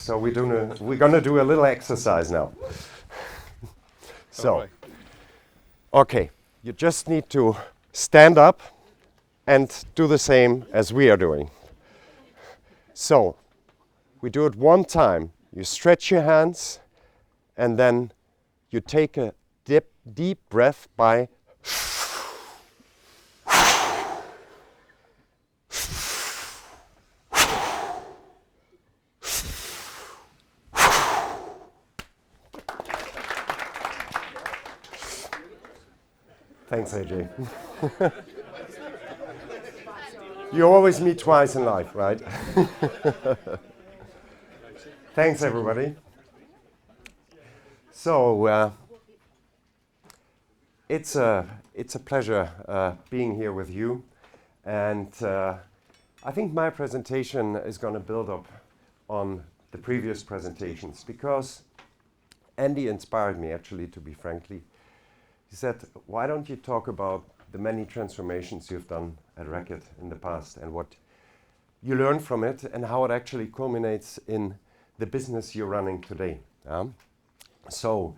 So we're gonna do a little exercise now. So, okay, you just need to stand up and do the same as we are doing. So, we do it one time. You stretch your hands and then you take a deep breath by Thanks, AJ. You always meet twice in life, right? Thanks, everybody. So, it's a pleasure being here with you. And I think my presentation is going to build up on the previous presentations because Andy inspired me, actually, to be frankly. He said, why don't you talk about the many transformations you've done at Reckitts in the past and what you learned from it and how it actually culminates in the business you're running today. So,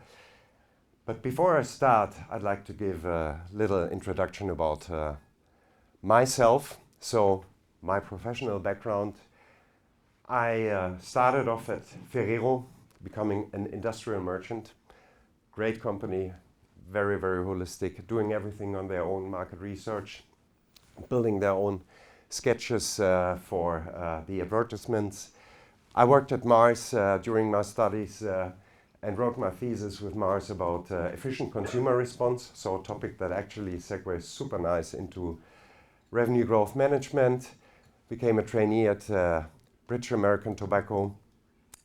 but before I start, I'd like to give a little introduction about myself. So, my professional background, I started off at Ferrero, becoming an industrial merchant. Great company, very, very holistic, doing everything on their own market research, building their own sketches for the advertisements. I worked at Mars during my studies and wrote my thesis with Mars about efficient consumer response, so a topic that actually segues super nice into revenue growth management. Became a trainee at British American Tobacco,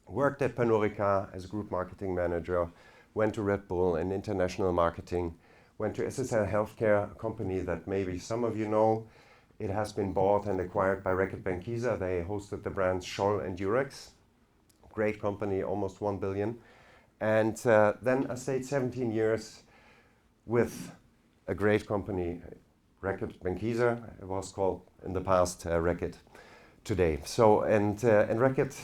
worked at Panorica as group marketing manager, went to Red Bull in international marketing, went to SSL Healthcare, a company that maybe some of you know. It has been bought and acquired by Reckitts Bankiza. They hosted the brands Scholl and Durex. Great company, almost 1 billion. And then I stayed 17 years with a great company, Reckitts Bankiza. It was called in the past Reckitts today. So, and in Reckitts,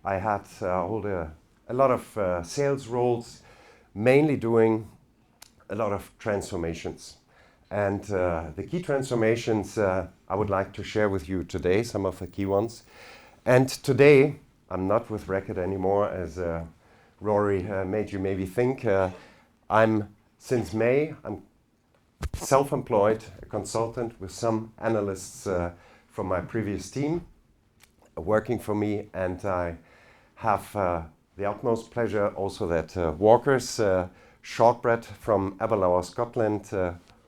I had hold a lot of sales roles, mainly doing a lot of transformations. And the key transformations I would like to share with you today, some of the key ones. And today, I'm not with Reckitts anymore, as Rory made you maybe think. Since May, I'm self-employed, a consultant with some analysts from my previous team working for me, and I have the utmost pleasure also that Walker's Shortbread from Aberlour, Scotland,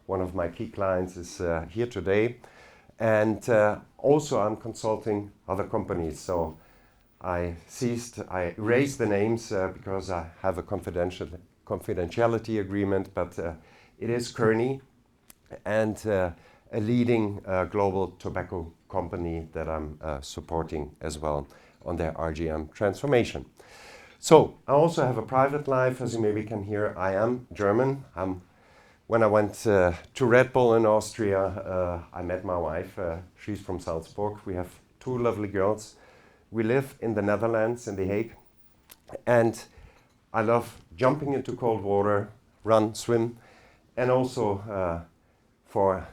one of my key clients, is here today. And also I'm consulting other companies. So I erased the names because I have a confidentiality agreement, but it is Kearney and a leading global tobacco company that I'm supporting as well on their RGM transformation. So I also have a private life, as you maybe can hear. I am German. When I went to Red Bull in Austria, I met my wife. She's from Salzburg. We have 2 lovely girls. We live in the Netherlands, in The Hague. And I love jumping into cold water, run, swim. And also for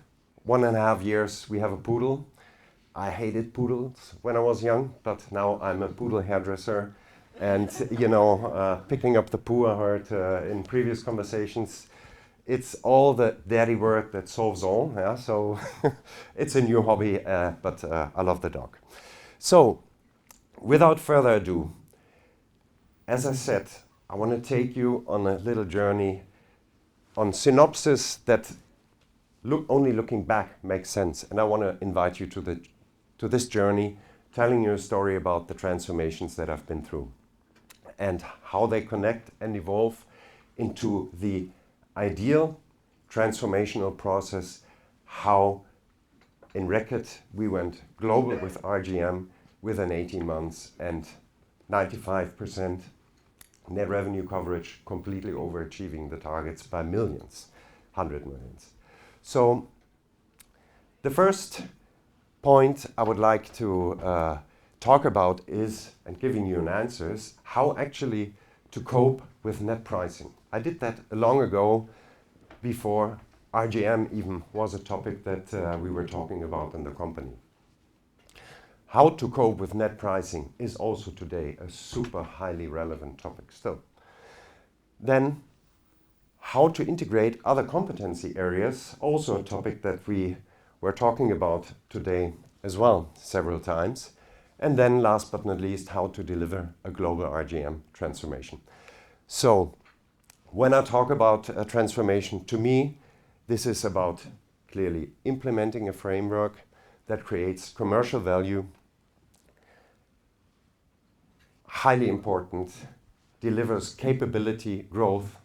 1.5 years, we have a poodle. I hated poodles when I was young, but now I'm a poodle hairdresser. And, picking up the poo I heard in previous conversations, it's all the daddy word that solves all. Yeah? So it's a new hobby, but I love the dog. So without further ado, as I said, I want to take you on a little journey on synopsis that only looking back makes sense. And I want to invite you to this journey, telling you a story about the transformations that I've been through and how they connect and evolve into the ideal transformational process, how in Reckitts we went global with RGM within 18 months and 95% net revenue coverage, completely overachieving the targets by millions, 100 millions. So the first point I would like to talk about is, and giving you an answer, is how actually to cope with net pricing. I did that long ago, before RGM even was a topic that we were talking about in the company. How to cope with net pricing is also today a super highly relevant topic still. Then, how to integrate other competency areas, also a topic that we were talking about today as well several times. And then last but not least, how to deliver a global RGM transformation. So when I talk about a transformation, to me, this is about clearly implementing a framework that creates commercial value, highly important, delivers capability growth,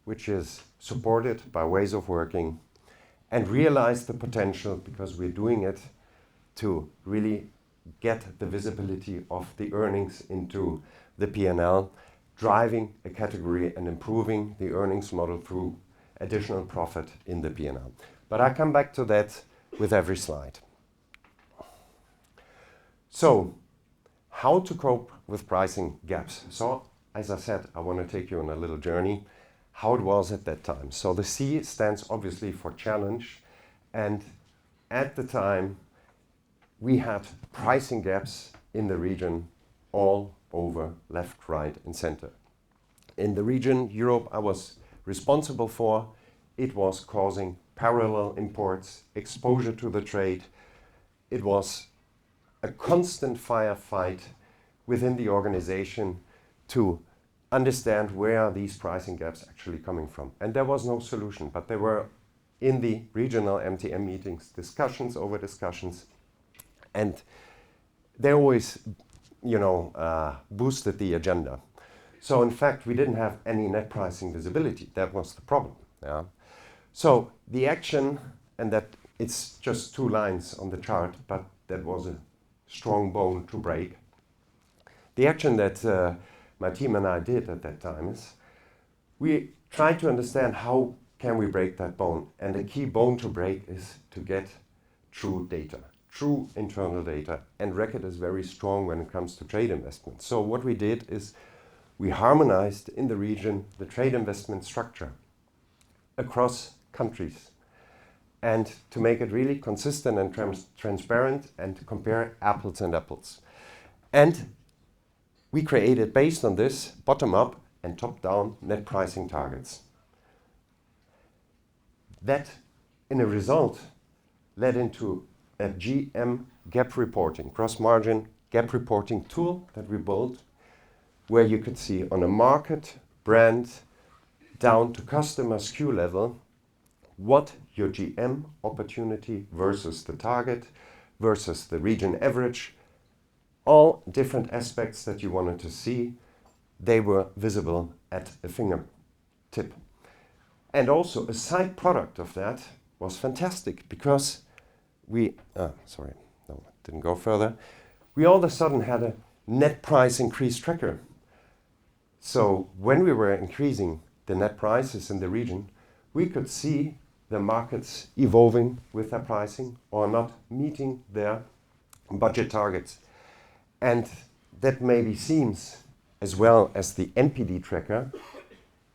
which is supported by ways of working, and realize the potential, because we're doing it, to really get the visibility of the earnings into the P&L, driving a category and improving the earnings model through additional profit in the P&L. But I come back to that with every slide. So, how to cope with pricing gaps? So, as I said, I want to take you on a little journey, how it was at that time. So the C stands obviously for challenge, and at the time we had pricing gaps in the region all over, left, right, and center. In the region Europe I was responsible for, it was causing parallel imports, exposure to the trade. It was a constant firefight within the organization to understand where are these pricing gaps actually coming from. And there was no solution, but there were in the regional MTM meetings discussions over discussions, and they always, boosted the agenda. So in fact, we didn't have any net pricing visibility. That was the problem. Yeah. So the action, and that it's just 2 lines on the chart, but that was a strong bone to break. The action that my team and I did at that time is we tried to understand how can we break that bone. And the key bone to break is to get true data, true internal data. And Reckitts is very strong when it comes to trade investments. So what we did is we harmonized in the region the trade investment structure across countries, and to make it really consistent and transparent, and to compare apples and apples. And we created, based on this, bottom-up and top-down net pricing targets. That, in a result, led into a GM gap reporting, cross-margin gap reporting tool that we built, where you could see on a market, brand, down to customer SKU level, what your GM opportunity versus the target, versus the region average, all different aspects that you wanted to see, they were visible at a fingertip. And also a side product of that was fantastic, because we didn't go further. We all of a sudden had a net price increase tracker. So when we were increasing the net prices in the region, we could see the markets evolving with their pricing or not meeting their budget targets. And that maybe seems, as well as the NPD tracker,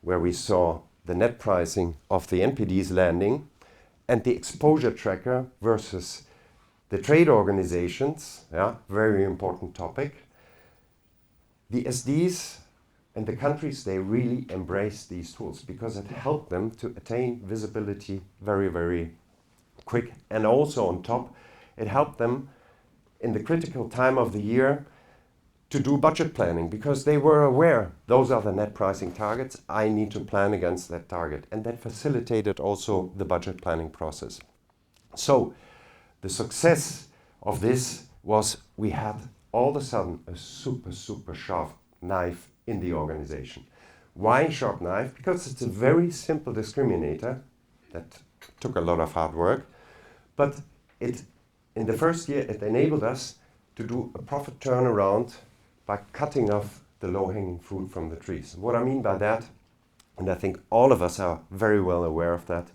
where we saw the net pricing of the NPDs landing, and the exposure tracker versus the trade organizations, very important topic. The SDs and the countries, they really embraced these tools because it helped them to attain visibility very, very quick. And also on top, it helped them in the critical time of the year to do budget planning, because they were aware those are the net pricing targets, I need to plan against that target. And that facilitated also the budget planning process. So the success of this was we had all of a sudden a super, super sharp knife in the organization. Why sharp knife? Because it's a very simple discriminator that took a lot of hard work, but in the first year it enabled us to do a profit turnaround by cutting off the low-hanging fruit from the trees. What I mean by that, and I think all of us are very well aware of that,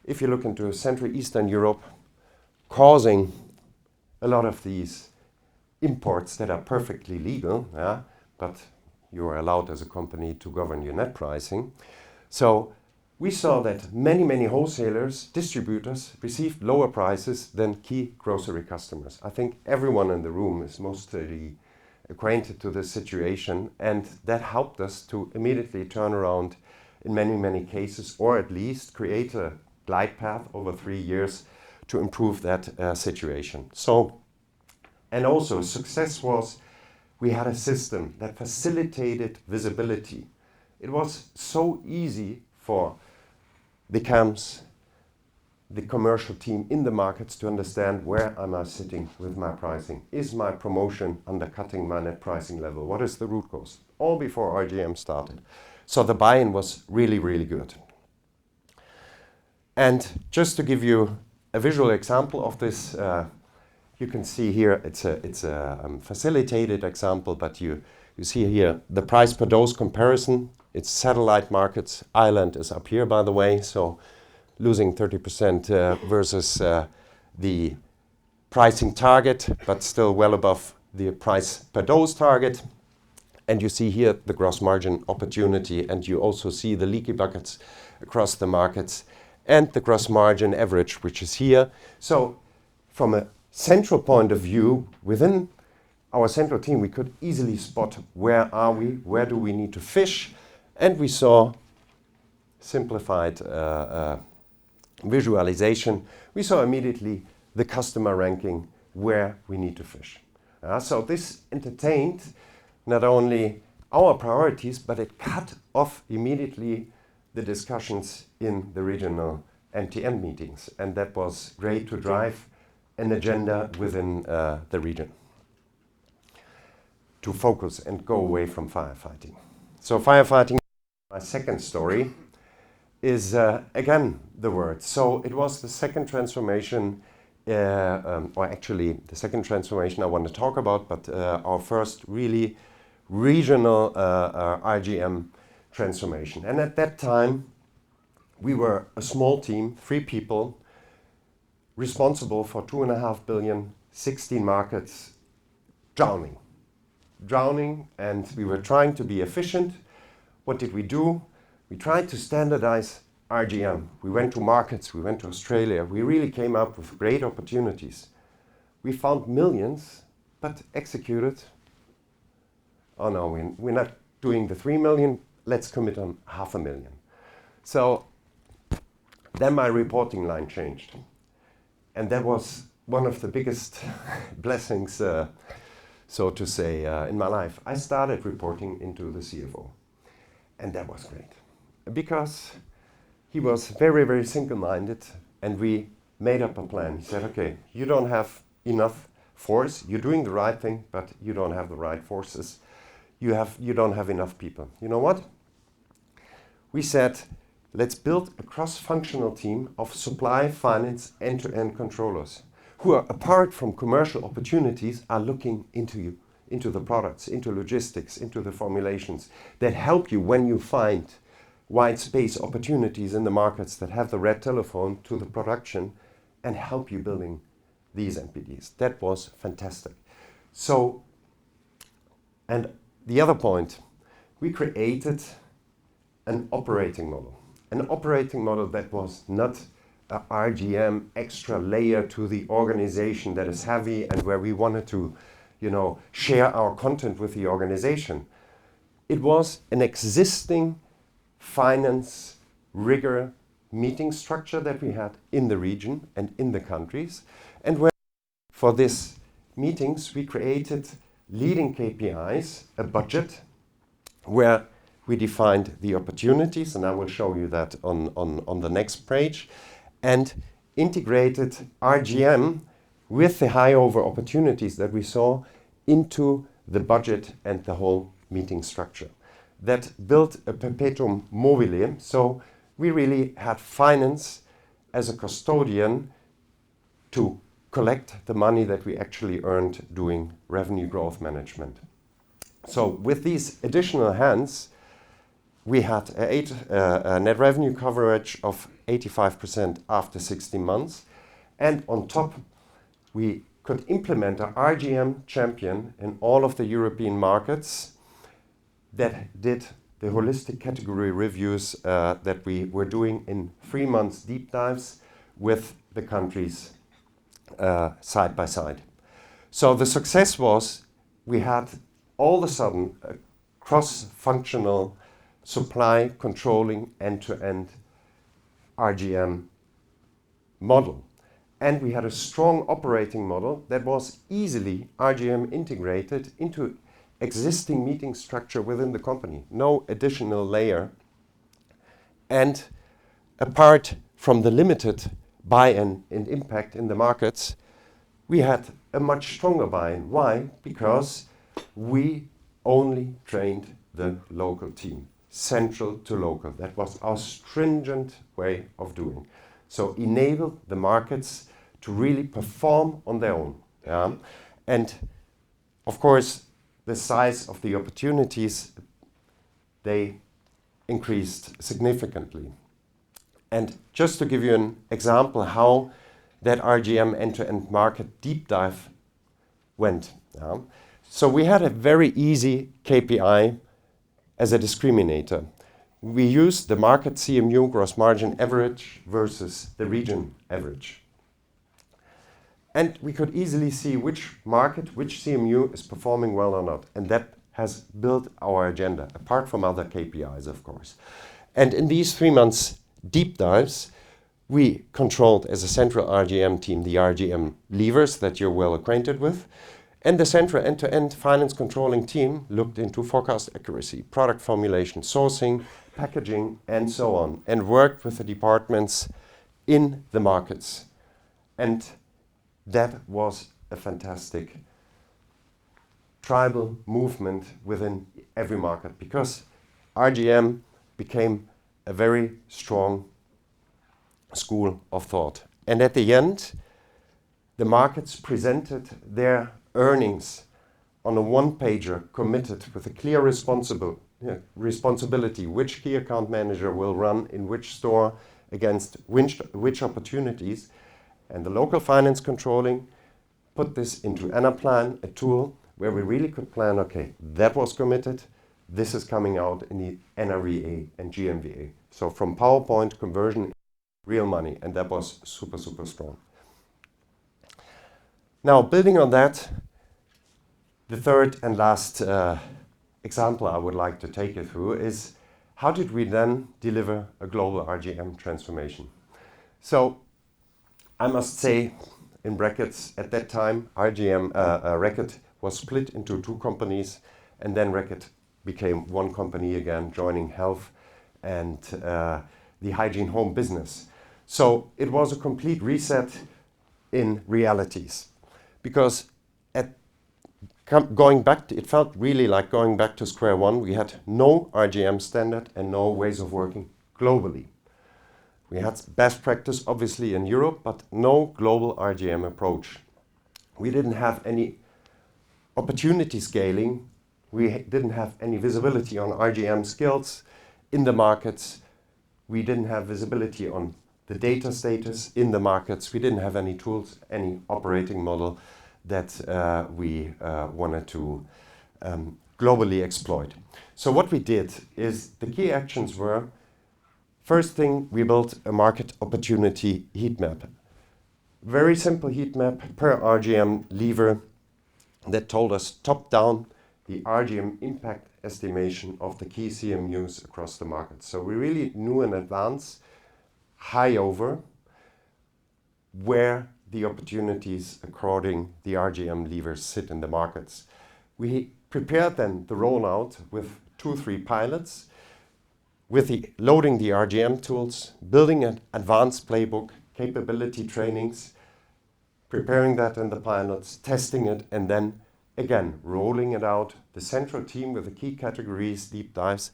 if you look into Central Eastern Europe, causing a lot of these imports that are perfectly legal, yeah, but you are allowed as a company to govern your net pricing. So we saw that many wholesalers, distributors received lower prices than key grocery customers. I think everyone in the room is mostly acquainted to this situation, and that helped us to immediately turn around in many cases, or at least create a glide path over 3 years to improve that situation. So, and also success was we had a system that facilitated visibility. It was so easy for the CAMs, the commercial team in the markets to understand where am I sitting with my pricing. Is my promotion undercutting my net pricing level? What is the root cause? All before RGM started. So the buy-in was really good. And just to give you a visual example of this, you can see here it's a facilitated example, but you see here the price per dose comparison. It's satellite markets. Ireland is up here, by the way, so losing 30% versus the pricing target, but still well above the price per dose target. And you see here the gross margin opportunity, and you also see the leaky buckets across the markets and the gross margin average, which is here. So from a central point of view, within our central team, we could easily spot where are we, where do we need to fish, and we saw simplified visualization. We saw immediately the customer ranking where we need to fish. So this entertained not only our priorities, but it cut off immediately the discussions in the regional MTM meetings. And that was great to drive an agenda within the region to focus and go away from firefighting. So firefighting, my second story, is again the word. So it was the second transformation, or actually the second transformation I want to talk about, but our first really regional RGM transformation. And at that time, we were a small team, 3 people, responsible for 2.5 billion, 16 markets, drowning, and we were trying to be efficient. What did we do? We tried to standardize RGM. We went to markets, we went to Australia. We really came up with great opportunities. We found millions, but executed. Oh no, we're not doing the 3 million, let's commit on 500,000. So then my reporting line changed. And that was one of the biggest blessings, so to say, in my life. I started reporting into the CFO. And that was great. Because he was very single-minded, and we made up a plan. He said, okay, you don't have enough force. You're doing the right thing, but you don't have the right forces. You don't have enough people. You know what? We said, let's build a cross-functional team of supply, finance, end-to-end controllers who are, apart from commercial opportunities, are looking into the products, into logistics, into the formulations that help you when you find white space opportunities in the markets that have the red telephone to the production and help you building these NPDs. That was fantastic. So, and the other point, we created an operating model that was not a RGM extra layer to the organization that is heavy and where we wanted to, share our content with the organization. It was an existing finance rigor meeting structure that we had in the region and in the countries. And where for these meetings, we created leading KPIs, a budget where we defined the opportunities, and I will show you that on the next page, and integrated RGM with the high over opportunities that we saw into the budget and the whole meeting structure. That built a perpetuum mobile, so we really had finance as a custodian to collect the money that we actually earned doing revenue growth management. So with these additional hands, we had a net revenue coverage of 85% after 16 months. And on top, we could implement an RGM champion in all of the European markets that did the holistic category reviews that we were doing in 3 months deep dives with the countries side by side. So the success was we had all of a sudden a cross-functional supply controlling end-to-end RGM model. And we had a strong operating model that was easily RGM integrated into existing meeting structure within the company. No additional layer. And apart from the limited buy-in and impact in the markets, we had a much stronger buy-in. Why? Because we only trained the local team, central to local. That was our stringent way of doing. So enable the markets to really perform on their own. And of course, the size of the opportunities, they increased significantly. And just to give you an example how that RGM end-to-end market deep dive went. So we had a very easy KPI as a discriminator. We used the market CMU gross margin average versus the region average. And we could easily see which market, which CMU is performing well or not. And that has built our agenda, apart from other KPIs, of course. And in these 3 months deep dives, we controlled as a central RGM team the RGM levers that you're well acquainted with. And the central end-to-end finance controlling team looked into forecast accuracy, product formulation, sourcing, packaging, and so on, and worked with the departments in the markets. And that was a fantastic tribal movement within every market, because RGM became a very strong school of thought. And at the end, the markets presented their earnings on a one-pager, committed with a clear responsibility, which key account manager will run in which store against which opportunities. And the local finance controlling put this into Anaplan, a tool where we really could plan, okay, that was committed, this is coming out in the NRVA and GMVA. So from PowerPoint conversion, real money, and that was super, super strong. Now, building on that, the third and last example I would like to take you through is how did we then deliver a global RGM transformation? So I must say, in Reckitts at that time, Reckitts was split into 2 companies, and then Reckitts became one company again, joining health and the hygiene home business. So it was a complete reset in realities, because going back, it felt really like going back to square one. We had no RGM standard and no ways of working globally. We had best practice, obviously, in Europe, but no global RGM approach. We didn't have any opportunity scaling. We didn't have any visibility on RGM skills in the markets. We didn't have visibility on the data status in the markets. We didn't have any tools, any operating model that we wanted to globally exploit. So what we did is, the key actions were, first thing, we built a market opportunity heat map. Very simple heat map per RGM lever that told us top down the RGM impact estimation of the key CMUs across the market. So we really knew in advance, high over, where the opportunities according the RGM levers sit in the markets. We prepared then the rollout with 2-3 pilots, with loading the RGM tools, building an advanced playbook, capability trainings, preparing that in the pilots, testing it, and then again rolling it out, the central team with the key categories, deep dives,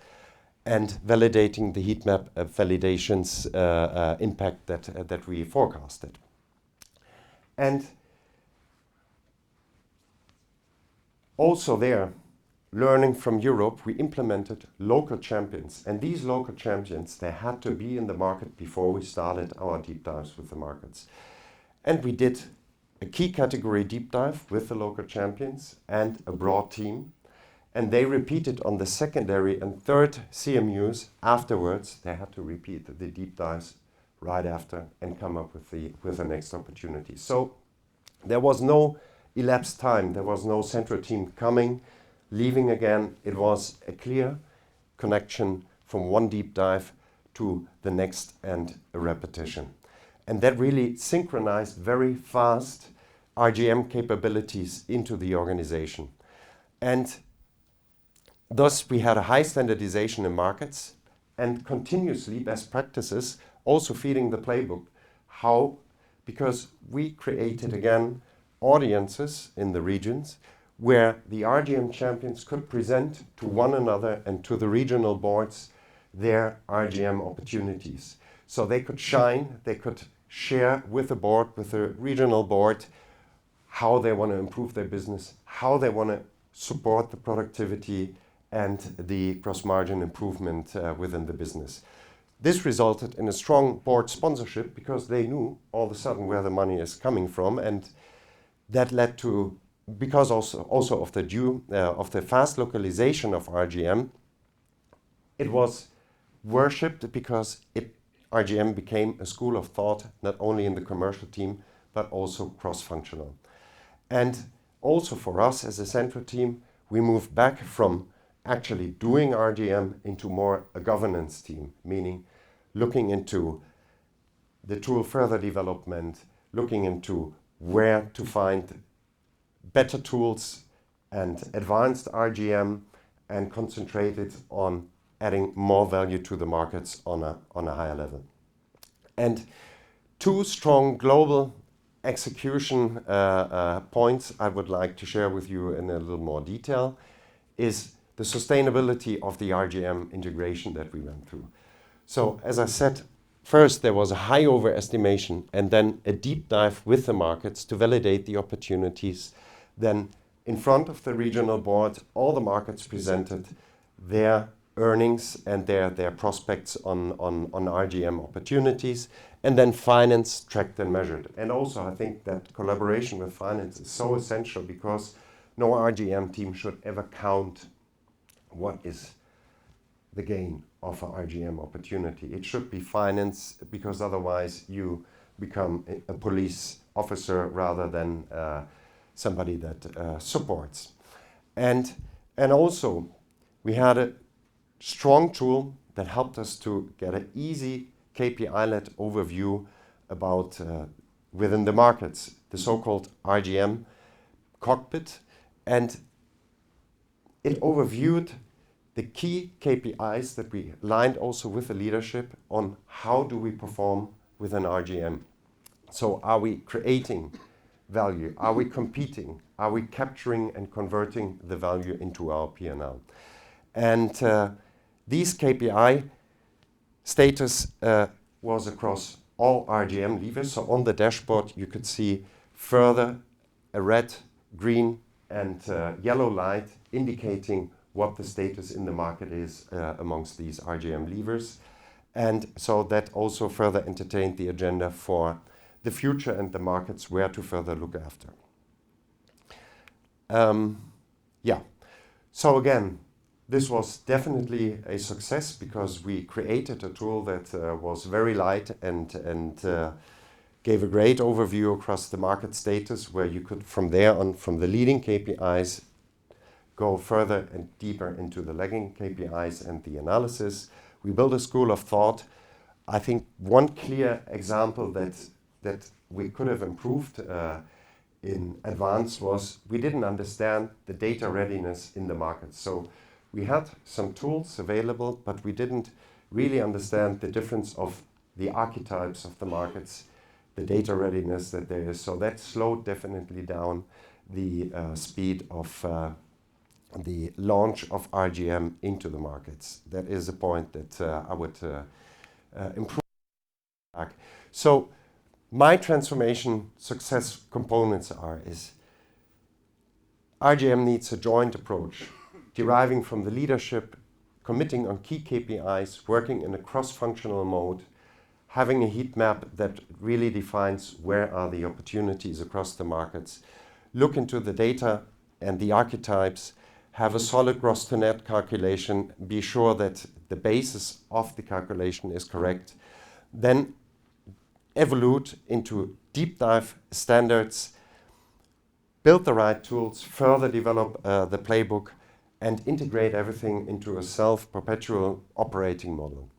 and validating the heat map validations impact that we forecasted. And also there, learning from Europe, we implemented local champions. And these local champions, they had to be in the market before we started our deep dives with the markets. And we did a key category deep dive with the local champions and a broad team. And they repeated on the secondary and third CMUs afterwards. They had to repeat the deep dives right after and come up with the next opportunity. So there was no elapsed time. There was no central team coming, leaving again. It was a clear connection from one deep dive to the next and a repetition. And that really synchronized very fast RGM capabilities into the organization. And thus we had a high standardization in markets and continuously best practices also feeding the playbook. How? Because we created again audiences in the regions where the RGM champions could present to one another and to the regional boards their RGM opportunities. So they could shine, they could share with the board, with the regional board, how they want to improve their business, how they want to support the productivity and the gross margin improvement within the business. This resulted in a strong board sponsorship because they knew all of a sudden where the money is coming from, and that led to, because also of the fast localization of RGM, it was worshipped because RGM became a school of thought not only in the commercial team but also cross-functional. And also for us as a central team, we moved back from actually doing RGM into more a governance team, meaning looking into the tool further development, looking into where to find better tools and advanced RGM, and concentrated on adding more value to the markets on a higher level. And two strong global execution points I would like to share with you in a little more detail is the sustainability of the RGM integration that we went through. So as I said, first there was a high overestimation and then a deep dive with the markets to validate the opportunities. Then in front of the regional board, all the markets presented their earnings and their prospects on RGM opportunities, and then finance tracked and measured. And also I think that collaboration with finance is so essential because no RGM team should ever count what is the gain of an RGM opportunity. It should be finance, because otherwise you become a police officer rather than somebody that supports. And also we had a strong tool that helped us to get an easy KPI-led overview about within the markets, the so-called RGM cockpit, and it overviewed the key KPIs that we aligned also with the leadership on how do we perform with an RGM. So are we creating value? Are we competing? Are we capturing and converting the value into our P&L? And these KPI status was across all RGM levers. So on the dashboard you could see further a red, green and yellow light indicating what the status in the market is amongst these RGM levers. And so that also further entertained the agenda for the future and the markets where to further look after. So again, this was definitely a success because we created a tool that was very light and gave a great overview across the market status, where you could from there on, from the leading KPIs, go further and deeper into the lagging KPIs and the analysis. We built a school of thought. I think one clear example that we could have improved in advance was we didn't understand the data readiness in the market. So we had some tools available, but we didn't really understand the difference of the archetypes of the markets, the data readiness that there is. So that slowed definitely down the speed of the launch of RGM into the markets. That is a point that I would improve. So my transformation success components is RGM needs a joint approach, deriving from the leadership, committing on key KPIs, working in a cross-functional mode. having a heat map that really defines where are the opportunities across the markets, look into the data and the archetypes, have a solid gross to net calculation, be sure that the basis of the calculation is correct, then evolve into deep dive standards, build the right tools, further develop the playbook, and integrate everything into a self-perpetual operating model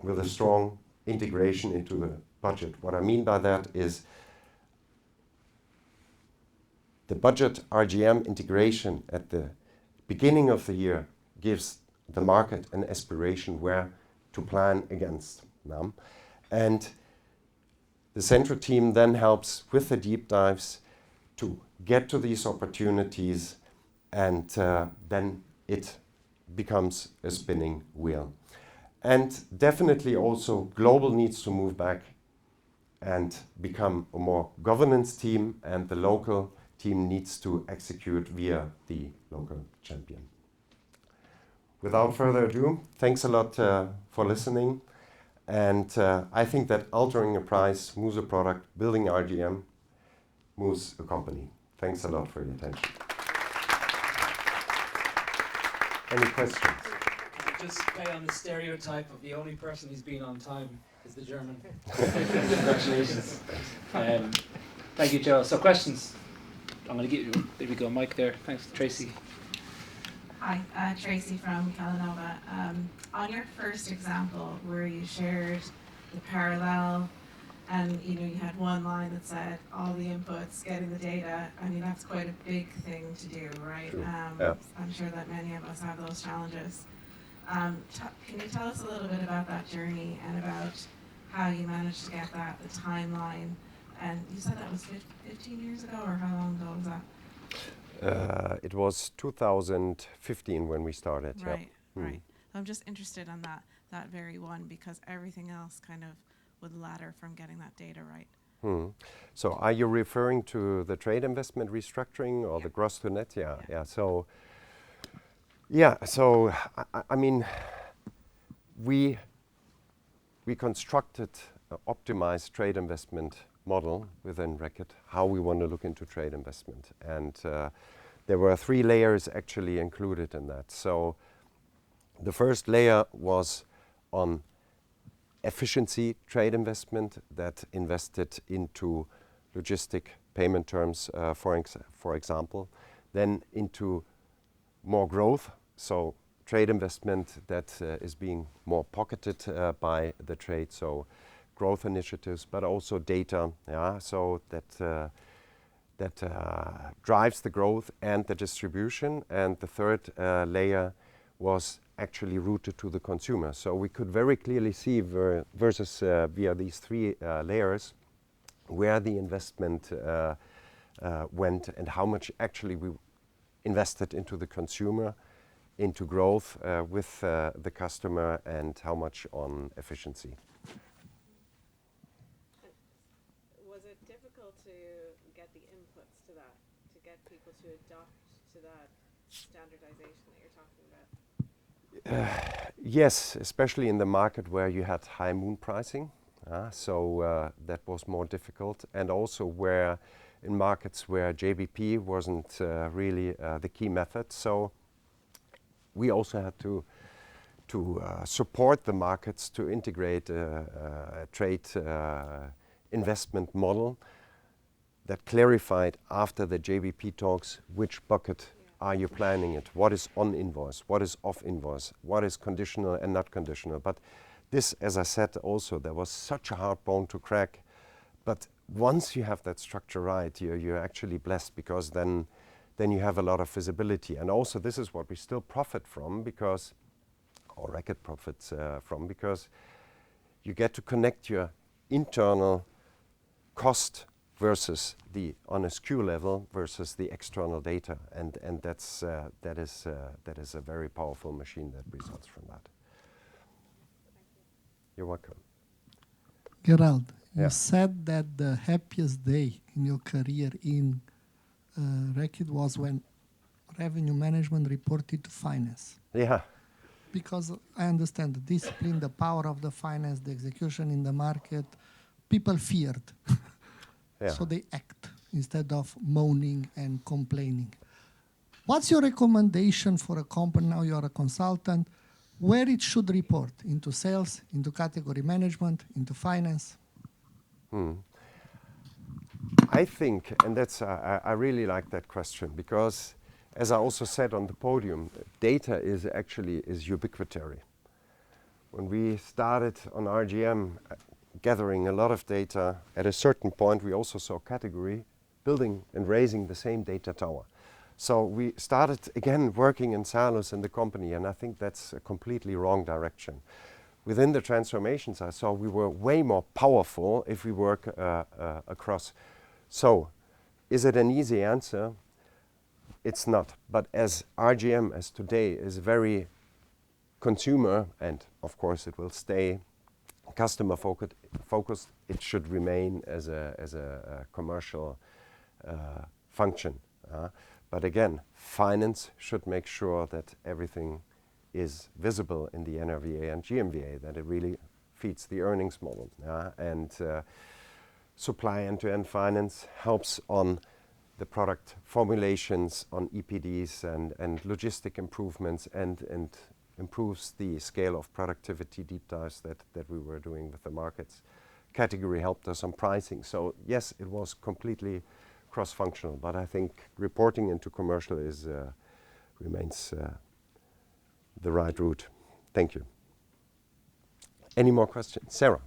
with a strong integration into the budget. What I mean by that is the budget RGM integration at the beginning of the year gives the market an aspiration where to plan against. And the central team then helps with the deep dives to get to these opportunities, and then it becomes a spinning wheel. And definitely also global needs to move back and become a more governance team, and the local team needs to execute via the local champion. Without further ado, thanks a lot for listening. And I think that altering a price moves a product, building RGM moves a company. Thanks a lot for your attention. Any questions? Just play on the stereotype of the only person who's been on time is the German. Congratulations. Thank you, Joe. So questions? I'm going to give you, there we go, Mike there. Thanks, Tracy. Hi, Tracy from Calanova. On your first example where you shared the parallel and you had one line that said all the inputs, getting the data, I mean that's quite a big thing to do, right? Yeah. I'm sure that many of us have those challenges. Can you tell us a little bit about that journey and about how you managed to get that, the timeline? And you said that was 15 years ago, or how long ago was that? It was 2015 when we started. Right, yep. right. I'm just interested in that very one, because everything else kind of would ladder from getting that data right. So are you referring to the trade investment restructuring or the gross to net? Yeah. So I mean, we constructed an optimized trade investment model within Reckitt, how we want to look into trade investment. And there were 3 layers actually included in that. So the first layer was on efficiency trade investment that invested into logistic payment terms, for example, then into more growth, so trade investment that is being more pocketed by the trade, so growth initiatives, but also data, so that drives the growth and the distribution. And the third layer was actually rooted to the consumer. So we could very clearly see versus via these 3 layers where the investment went and how much actually we invested into the consumer, into growth with the customer, and how much on efficiency. Was it difficult to get the inputs to that, to get people to adopt to that standardization that you're talking about? Yes, especially in the market where you had high moon pricing. So that was more difficult. And also where in markets where JBP wasn't really the key method. So we also had to support the markets to integrate a trade investment model that clarified after the JBP talks which bucket are you planning it, what is on invoice, what is off invoice, what is conditional and not conditional. But this, as I said also, there was such a hard bone to crack. But once you have that structure right, you're actually blessed, because then you have a lot of visibility. And also this is what we still profit from, because, or Reckitt profits from, because you get to connect your internal cost versus the on a SKU level versus the external data, and that is a very powerful machine that results from that. You're welcome. Gerald, Yeah. you said that the happiest day in your career in Reckit was when revenue management reported to finance. Yeah. because I understand the discipline, the power of the finance, the execution in the market. People feared, Yeah. so they act instead of moaning and complaining. What's your recommendation for a company, now you're a consultant, where it should report? Into sales, into category management, into finance? I think, and that's I really like that question, because as I also said on the podium, data is actually ubiquitary. When we started on RGM gathering a lot of data, at a certain point we also saw category building and raising the same data tower. So we started again working in silos in the company, and I think that's a completely wrong direction. Within the transformations I saw, we were way more powerful if we work across. So is it an easy answer? It's not. But as RGM as today is very consumer, and of course it will stay customer focused, it should remain as a commercial function. But again, finance should make sure that everything is visible in the NRVA and GMVA, that it really feeds the earnings model. And supply end-to-end finance helps on the product formulations, on EPDs and logistic improvements, and improves the scale of productivity deep dives that we were doing with the markets. Category helped us on pricing. So yes, it was completely cross-functional, but I think reporting into commercial remains the right route. Thank you. Any more questions? Sarah?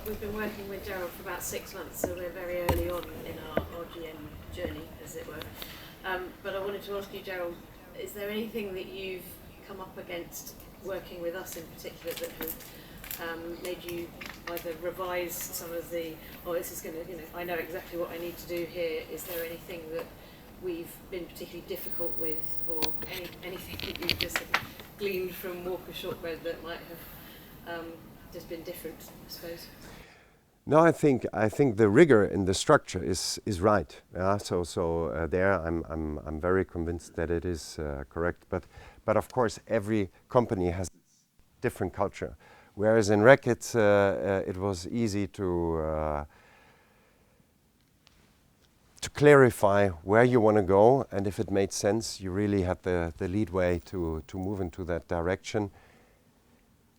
We've been working with Gerald for about 6 months, so we're very early on in our RGM journey, as it were. But I wanted to ask you, Gerald, is there anything that you've come up against working with us in particular that has made you either revise some of the, this is going to, I know exactly what I need to do here. Is there anything that we've been particularly difficult with, or anything that you've just gleaned from Walker Shortbread that might have just been different, I suppose? No, I think the rigor in the structure is right. So there I'm very convinced that it is correct. But of course every company has different culture. Whereas in Reckitts it was easy to clarify where you want to go, and if it made sense, you really had the leadway to move into that direction.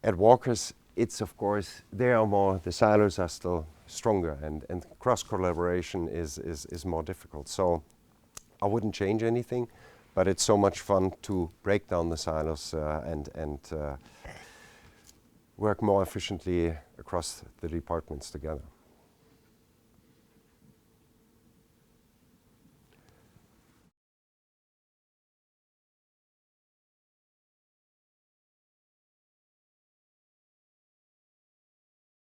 At Walker's, it's of course, the silos are still stronger, and cross-collaboration is more difficult. So I wouldn't change anything, but it's so much fun to break down the silos and work more efficiently across the departments together.